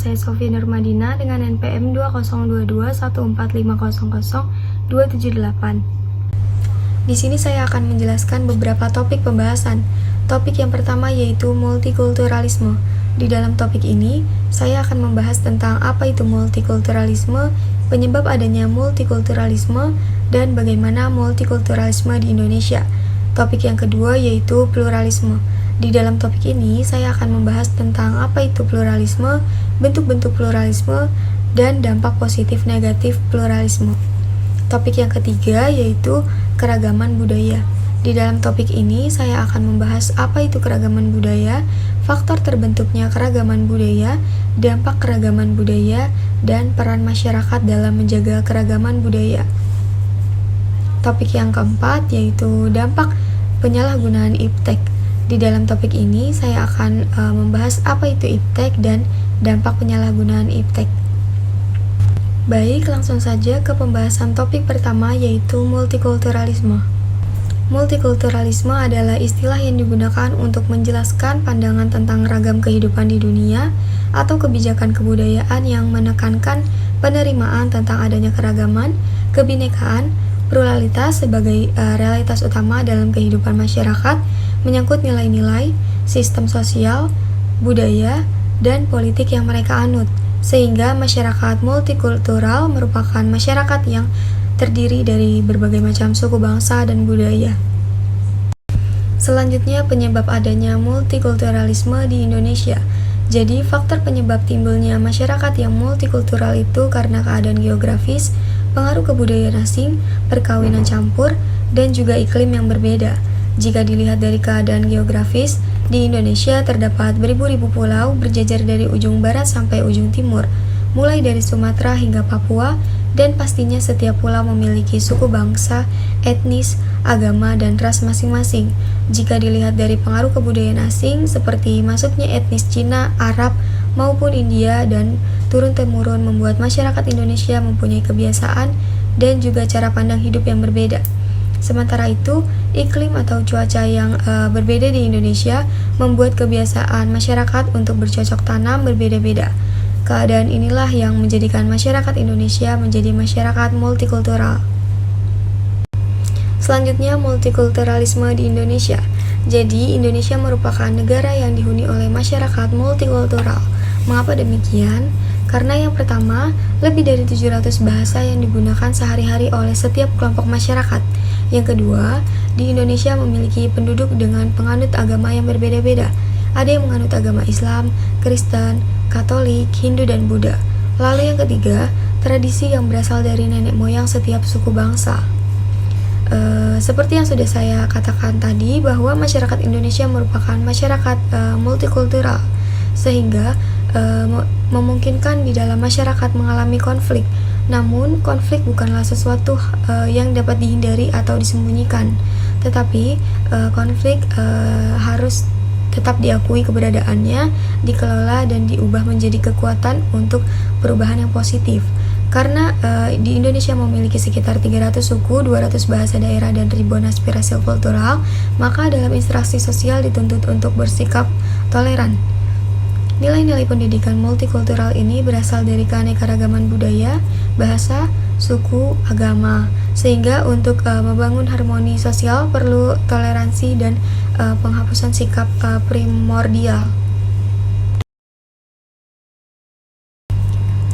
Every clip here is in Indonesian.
saya Sofia Nurmadina dengan NPM 202214500278. Di sini saya akan menjelaskan beberapa topik pembahasan. Topik yang pertama yaitu multikulturalisme. Di dalam topik ini, saya akan membahas tentang apa itu multikulturalisme, penyebab adanya multikulturalisme, dan bagaimana multikulturalisme di Indonesia. Topik yang kedua yaitu pluralisme. Di dalam topik ini, saya akan membahas tentang apa itu pluralisme, bentuk-bentuk pluralisme, dan dampak positif negatif pluralisme. Topik yang ketiga yaitu keragaman budaya. Di dalam topik ini, saya akan membahas apa itu keragaman budaya, faktor terbentuknya keragaman budaya, dampak keragaman budaya, dan peran masyarakat dalam menjaga keragaman budaya. Topik yang keempat yaitu dampak penyalahgunaan iptek. Di dalam topik ini, saya akan membahas apa itu iptek dan dampak penyalahgunaan iptek. Baik, langsung saja ke pembahasan topik pertama yaitu multikulturalisme. Multikulturalisme adalah istilah yang digunakan untuk menjelaskan pandangan tentang ragam kehidupan di dunia atau kebijakan kebudayaan yang menekankan penerimaan tentang adanya keragaman, kebinekaan, pluralitas sebagai realitas utama dalam kehidupan masyarakat, menyangkut nilai-nilai, sistem sosial, budaya, dan politik yang mereka anut. Sehingga masyarakat multikultural merupakan masyarakat yang terdiri dari berbagai macam suku bangsa dan budaya. Selanjutnya, penyebab adanya multikulturalisme di Indonesia. Jadi, faktor penyebab timbulnya masyarakat yang multikultural itu karena keadaan geografis, pengaruh kebudayaan asing, perkawinan campur, dan juga iklim yang berbeda. Jika dilihat dari keadaan geografis, di Indonesia terdapat beribu-ribu pulau berjajar dari ujung barat sampai ujung timur, mulai dari Sumatera hingga Papua, dan pastinya setiap pulau memiliki suku bangsa, etnis, agama, dan ras masing-masing. Jika dilihat dari pengaruh kebudayaan asing seperti masuknya etnis Cina, Arab, maupun India dan turun-temurun membuat masyarakat Indonesia mempunyai kebiasaan dan juga cara pandang hidup yang berbeda. Sementara itu, iklim atau cuaca yang berbeda di Indonesia membuat kebiasaan masyarakat untuk bercocok tanam berbeda-beda. Keadaan inilah yang menjadikan masyarakat Indonesia menjadi masyarakat multikultural. Selanjutnya, multikulturalisme di Indonesia. Jadi, Indonesia merupakan negara yang dihuni oleh masyarakat multikultural. Mengapa demikian? Karena yang pertama, lebih dari 700 bahasa yang digunakan sehari-hari oleh setiap kelompok masyarakat. Yang kedua, di Indonesia memiliki penduduk dengan penganut agama yang berbeda-beda. Ada yang menganut agama Islam, Kristen, Katolik, Hindu, dan Buddha. Lalu yang ketiga, tradisi yang berasal dari nenek moyang setiap suku bangsa. Seperti yang sudah saya katakan tadi, bahwa masyarakat Indonesia merupakan masyarakat multikultural, sehingga memungkinkan di dalam masyarakat mengalami konflik. Namun, konflik bukanlah sesuatu yang dapat dihindari atau disembunyikan, tetapi konflik harus tetap diakui keberadaannya, dikelola, dan diubah menjadi kekuatan untuk perubahan yang positif. Karena di Indonesia memiliki sekitar 300 suku, 200 bahasa daerah, dan ribuan aspirasi kultural, maka dalam interaksi sosial dituntut untuk bersikap toleran. Nilai-nilai pendidikan multikultural ini berasal dari keanekaragaman budaya, bahasa, suku, agama. Sehingga untuk membangun harmoni sosial perlu toleransi dan penghapusan sikap primordial.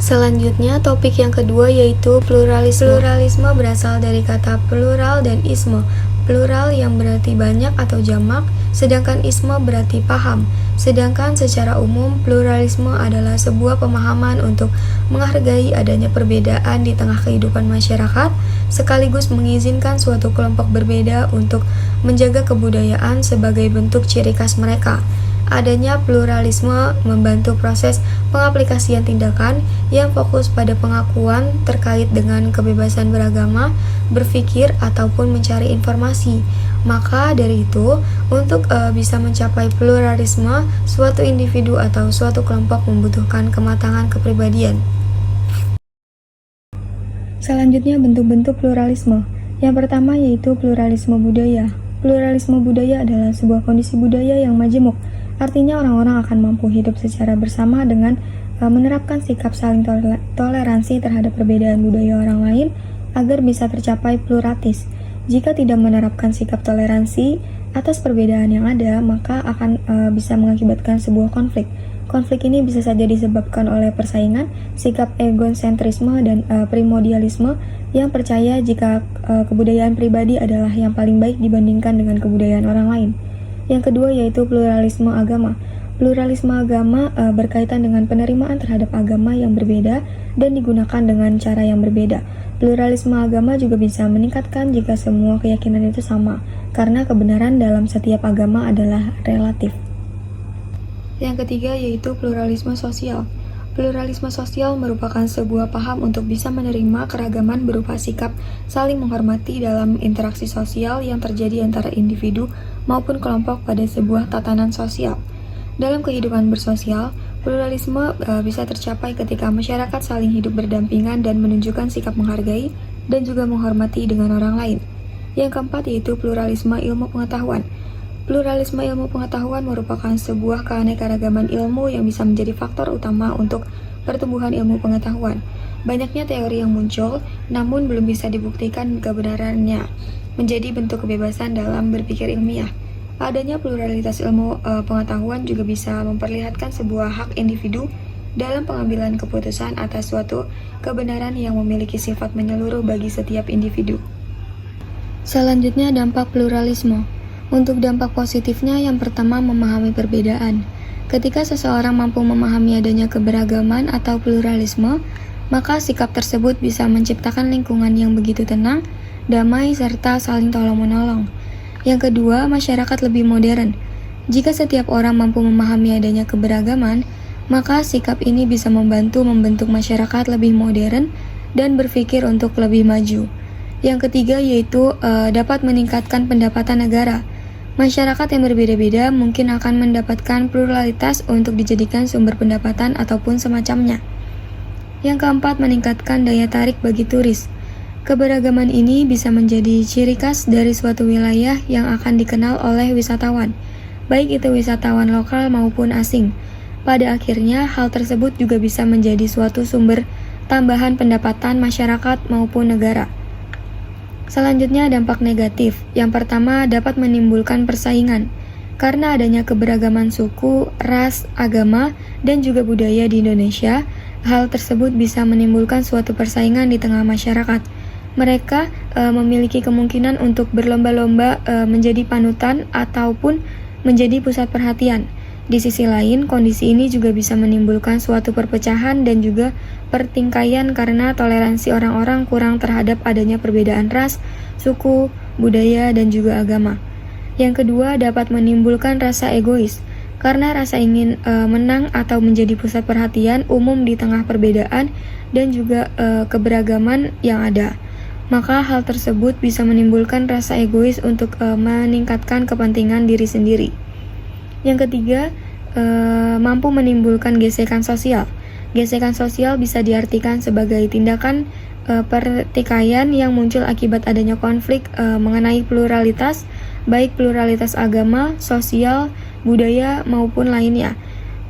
Selanjutnya, topik yang kedua yaitu pluralisme. Pluralisme berasal dari kata plural dan isme. Plural yang berarti banyak atau jamak, sedangkan isme berarti paham. Sedangkan secara umum, pluralisme adalah sebuah pemahaman untuk menghargai adanya perbedaan di tengah kehidupan masyarakat, sekaligus mengizinkan suatu kelompok berbeda untuk menjaga kebudayaan sebagai bentuk ciri khas mereka. Adanya pluralisme membantu proses pengaplikasian tindakan yang fokus pada pengakuan terkait dengan kebebasan beragama, berpikir, ataupun mencari informasi. Maka dari itu, untuk bisa mencapai pluralisme, suatu individu atau suatu kelompok membutuhkan kematangan kepribadian. Selanjutnya, bentuk-bentuk pluralisme. Yang pertama yaitu pluralisme budaya. Pluralisme budaya adalah sebuah kondisi budaya yang majemuk. Artinya orang-orang akan mampu hidup secara bersama dengan menerapkan sikap saling toleransi terhadap perbedaan budaya orang lain agar bisa tercapai pluralis. Jika tidak menerapkan sikap toleransi atas perbedaan yang ada, maka akan bisa mengakibatkan sebuah konflik. Konflik ini bisa saja disebabkan oleh persaingan, sikap egosentrisme, dan primordialisme yang percaya jika kebudayaan pribadi adalah yang paling baik dibandingkan dengan kebudayaan orang lain. Yang kedua yaitu pluralisme agama. Pluralisme agama berkaitan dengan penerimaan terhadap agama yang berbeda dan digunakan dengan cara yang berbeda. Pluralisme agama juga bisa meningkatkan jika semua keyakinan itu sama, karena kebenaran dalam setiap agama adalah relatif. Yang ketiga yaitu pluralisme sosial. Pluralisme sosial merupakan sebuah paham untuk bisa menerima keragaman berupa sikap saling menghormati dalam interaksi sosial yang terjadi antara individu maupun kelompok pada sebuah tatanan sosial. Dalam kehidupan bersosial, pluralisme bisa tercapai ketika masyarakat saling hidup berdampingan dan menunjukkan sikap menghargai dan juga menghormati dengan orang lain. Yang keempat yaitu pluralisme ilmu pengetahuan. Pluralisme ilmu pengetahuan merupakan sebuah keanekaragaman ilmu yang bisa menjadi faktor utama untuk pertumbuhan ilmu pengetahuan. Banyaknya teori yang muncul, namun belum bisa dibuktikan kebenarannya, menjadi bentuk kebebasan dalam berpikir ilmiah. Adanya pluralitas ilmu pengetahuan juga bisa memperlihatkan sebuah hak individu dalam pengambilan keputusan atas suatu kebenaran yang memiliki sifat menyeluruh bagi setiap individu. Selanjutnya, dampak pluralisme. Untuk dampak positifnya, yang pertama memahami perbedaan. Ketika seseorang mampu memahami adanya keberagaman atau pluralisme, maka sikap tersebut bisa menciptakan lingkungan yang begitu tenang, damai, serta saling tolong-menolong. Yang kedua, masyarakat lebih modern. Jika setiap orang mampu memahami adanya keberagaman, maka sikap ini bisa membantu membentuk masyarakat lebih modern dan berpikir untuk lebih maju. Yang ketiga yaitu dapat meningkatkan pendapatan negara. Masyarakat yang berbeda-beda mungkin akan mendapatkan pluralitas untuk dijadikan sumber pendapatan ataupun semacamnya. Yang keempat, meningkatkan daya tarik bagi turis. Keberagaman ini bisa menjadi ciri khas dari suatu wilayah yang akan dikenal oleh wisatawan, baik itu wisatawan lokal maupun asing. Pada akhirnya, hal tersebut juga bisa menjadi suatu sumber tambahan pendapatan masyarakat maupun negara. Selanjutnya, dampak negatif. Yang pertama, dapat menimbulkan persaingan. Karena adanya keberagaman suku, ras, agama, dan juga budaya di Indonesia, hal tersebut bisa menimbulkan suatu persaingan di tengah masyarakat. Mereka memiliki kemungkinan untuk berlomba-lomba menjadi panutan ataupun menjadi pusat perhatian. Di sisi lain, kondisi ini juga bisa menimbulkan suatu perpecahan dan juga pertingkaian karena toleransi orang-orang kurang terhadap adanya perbedaan ras, suku, budaya, dan juga agama. Yang kedua, dapat menimbulkan rasa egois. Karena rasa ingin menang atau menjadi pusat perhatian umum di tengah perbedaan dan juga keberagaman yang ada. Maka hal tersebut bisa menimbulkan rasa egois untuk meningkatkan kepentingan diri sendiri. Yang ketiga, mampu menimbulkan gesekan sosial. Gesekan sosial bisa diartikan sebagai tindakan pertikaian yang muncul akibat adanya konflik mengenai pluralitas, baik pluralitas agama, sosial, budaya, maupun lainnya.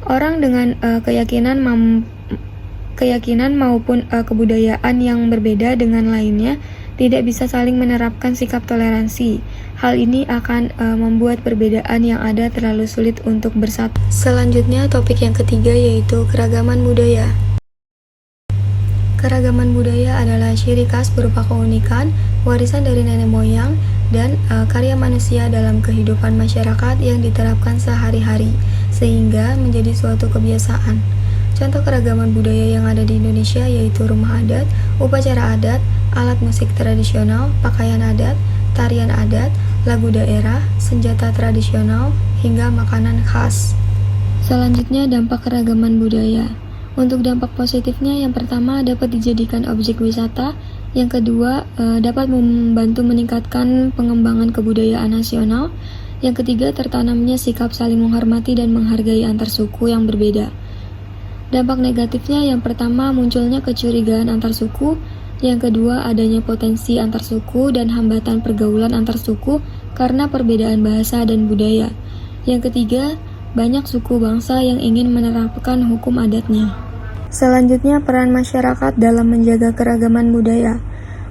Orang dengan keyakinan maupun kebudayaan yang berbeda dengan lainnya tidak bisa saling menerapkan sikap toleransi. Hal ini akan membuat perbedaan yang ada terlalu sulit untuk bersatu. Selanjutnya, topik yang ketiga yaitu keragaman budaya. Keragaman budaya adalah ciri khas berupa keunikan, warisan dari nenek moyang, dan karya manusia dalam kehidupan masyarakat yang diterapkan sehari-hari, sehingga menjadi suatu kebiasaan. Contoh keragaman budaya yang ada di Indonesia yaitu rumah adat, upacara adat, alat musik tradisional, pakaian adat, tarian adat, lagu daerah, senjata tradisional, hingga makanan khas. Selanjutnya, dampak keragaman budaya. Untuk dampak positifnya, yang pertama dapat dijadikan objek wisata, yang kedua dapat membantu meningkatkan pengembangan kebudayaan nasional, yang ketiga tertanamnya sikap saling menghormati dan menghargai antar suku yang berbeda. Dampak negatifnya, yang pertama munculnya kecurigaan antar suku, yang kedua adanya potensi antar suku dan hambatan pergaulan antar suku karena perbedaan bahasa dan budaya. Yang ketiga, banyak suku bangsa yang ingin menerapkan hukum adatnya. Selanjutnya, peran masyarakat dalam menjaga keragaman budaya.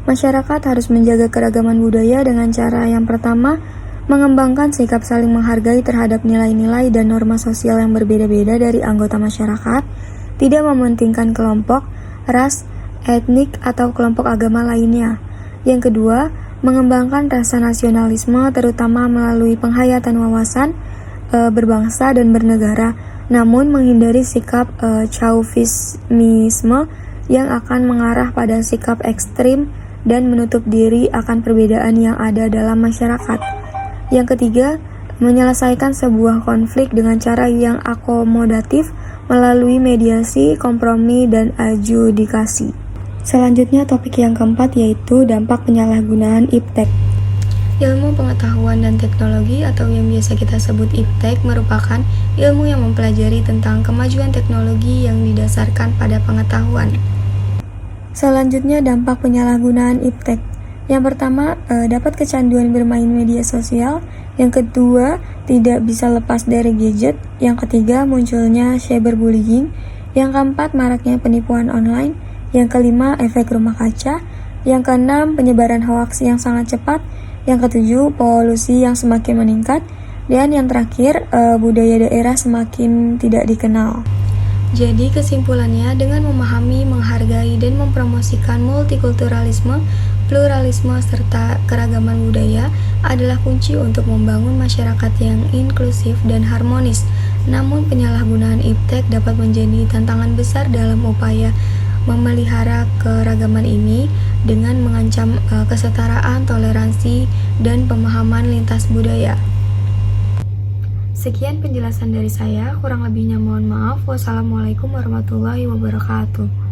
Masyarakat harus menjaga keragaman budaya dengan cara yang pertama, mengembangkan sikap saling menghargai terhadap nilai-nilai dan norma sosial yang berbeda-beda dari anggota masyarakat, tidak mementingkan kelompok, ras, etnik, atau kelompok agama lainnya. Yang kedua, mengembangkan rasa nasionalisme terutama melalui penghayatan wawasan berbangsa dan bernegara, namun menghindari sikap chauvinisme yang akan mengarah pada sikap ekstrim dan menutup diri akan perbedaan yang ada dalam masyarakat. Yang ketiga, menyelesaikan sebuah konflik dengan cara yang akomodatif melalui mediasi, kompromi, dan adjudikasi. Selanjutnya, topik yang keempat yaitu dampak penyalahgunaan iptek. Ilmu pengetahuan dan teknologi atau yang biasa kita sebut iptek merupakan ilmu yang mempelajari tentang kemajuan teknologi yang didasarkan pada pengetahuan. Selanjutnya, dampak penyalahgunaan iptek. Yang pertama, dapat kecanduan bermain media sosial. Yang kedua, tidak bisa lepas dari gadget. Yang ketiga, munculnya cyberbullying. Yang keempat, maraknya penipuan online. Yang kelima, efek rumah kaca. Yang keenam, penyebaran hoaks yang sangat cepat. Yang ketujuh, polusi yang semakin meningkat. Dan yang terakhir, budaya daerah semakin tidak dikenal. Jadi kesimpulannya, dengan memahami, menghargai, dan mempromosikan multikulturalisme, pluralisme, serta keragaman budaya adalah kunci untuk membangun masyarakat yang inklusif dan harmonis. Namun penyalahgunaan iptek dapat menjadi tantangan besar dalam upaya memelihara keragaman ini dengan mengancam kesetaraan, toleransi, dan pemahaman lintas budaya. Sekian penjelasan dari saya, kurang lebihnya mohon maaf. Wassalamualaikum warahmatullahi wabarakatuh.